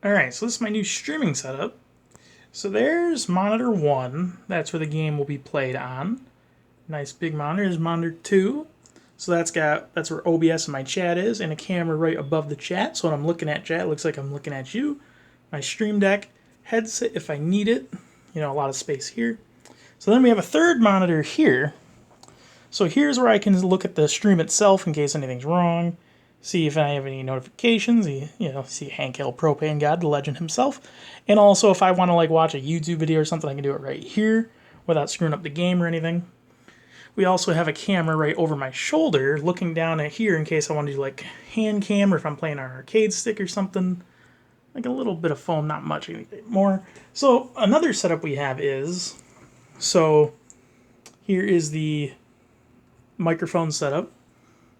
Alright, so this is my new streaming setup. So there's monitor 1, that's where the game will be played on. Nice big monitor. Is monitor 2. So that's where OBS and my chat is, and a camera right above the chat. So when I'm looking at chat, it looks like I'm looking at you. My stream deck, headset if I need it. You know, a lot of space here. So then we have a third monitor here. So here's where I can look at the stream itself in case anything's wrong. See if I have any notifications. See Hank Hill, Propane God, the legend himself. And also if I want to like watch a YouTube video or something, I can do it right here without screwing up the game or anything. We also have a camera right over my shoulder looking down at here in case I want to do like hand cam or if I'm playing on an arcade stick or something. Like a little bit of foam, not much, anything more. So another setup we have is, so here is the microphone setup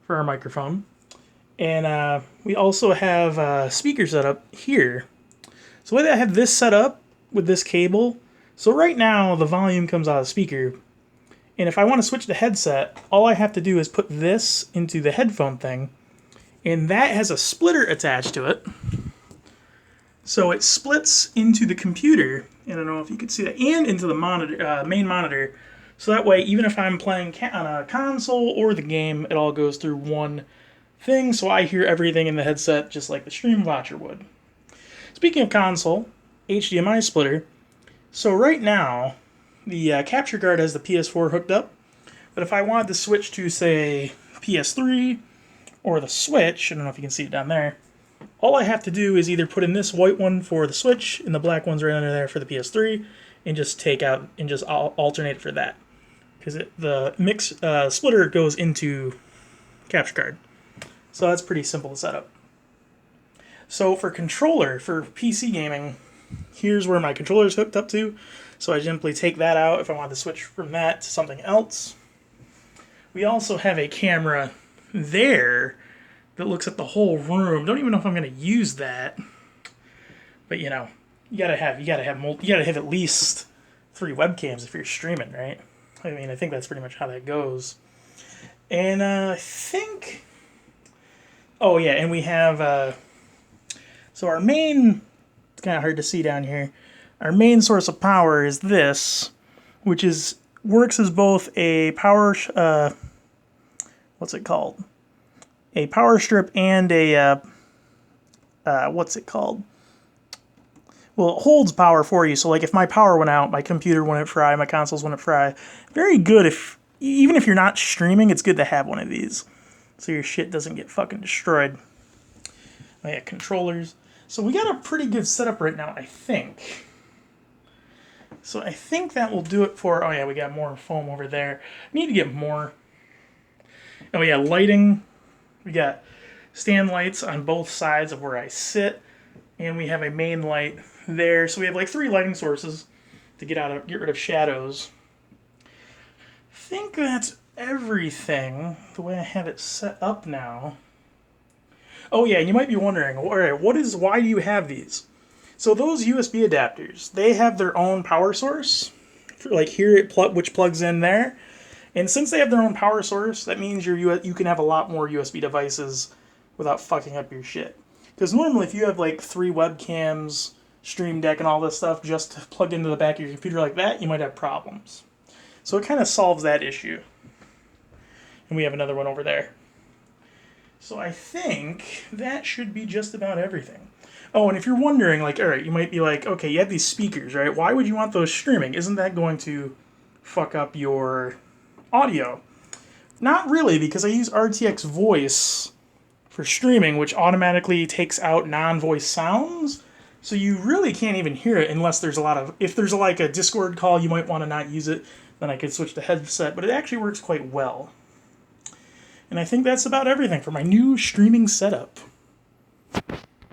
for our microphone. And we also have a speaker setup here. So the way that I have this set up with this cable, so right now the volume comes out of the speaker. And if I want to switch the headset, all I have to do is put this into the headphone thing. And that has a splitter attached to it. So it splits into the computer, and I don't know if you can see that, and into the monitor, main monitor. So that way, even if I'm playing on a console or the game, it all goes through one thing, so I hear everything in the headset just like the stream watcher would. Speaking of console, HDMI splitter. So right now, the capture card has the PS4 hooked up, but if I wanted to switch to, say, PS3 or the Switch, I don't know if you can see it down there, all I have to do is either put in this white one for the Switch and the black one's right under there for the PS3, and just take out and just alternate for that. Because the mix splitter goes into capture card. So that's pretty simple to set up. So for controller, for PC gaming, here's where my controller is hooked up to. So I simply take that out if I want to switch from that to something else. We also have a camera there that looks at the whole room. Don't even know if I'm going to use that. But you gotta have at least 3 webcams if you're streaming, right? I mean, I think that's pretty much how that goes. And I think, oh yeah, and we have so our main, it's kind of hard to see down here. Our main source of power is this, which works as both a power, what's it called? A power strip and a, what's it called? Well, it holds power for you. So like if my power went out, my computer wouldn't fry, my consoles wouldn't fry. Very good even if you're not streaming, it's good to have one of these. So your shit doesn't get fucking destroyed. Oh yeah, controllers. So we got a pretty good setup right now, I think. So I think that will do it for, oh yeah, we got more foam over there. Need to get more. Oh yeah, lighting. We got stand lights on both sides of where I sit. And we have a main light there. So we have like 3 lighting sources to get rid of shadows. I think that's everything the way I have it set up now. Oh yeah, and you might be wondering, all right, why do you have these? So those USB adapters, they have their own power source. Like here, which plugs in there. And since they have their own power source, that means you can have a lot more USB devices without fucking up your shit. Because normally if you have like 3 webcams, stream deck, and all this stuff just plugged into the back of your computer like that, you might have problems. So it kind of solves that issue. And we have another one over there. So I think that should be just about everything. Oh, and if you're wondering, like, alright, you might be like, okay, you have these speakers, right? Why would you want those streaming? Isn't that going to fuck up your audio? Not really, because I use RTX voice for streaming, which automatically takes out non-voice sounds. So you really can't even hear it unless there's if there's like a Discord call, you might want to not use it. Then I could switch to headset, but it actually works quite well. And I think that's about everything for my new streaming setup.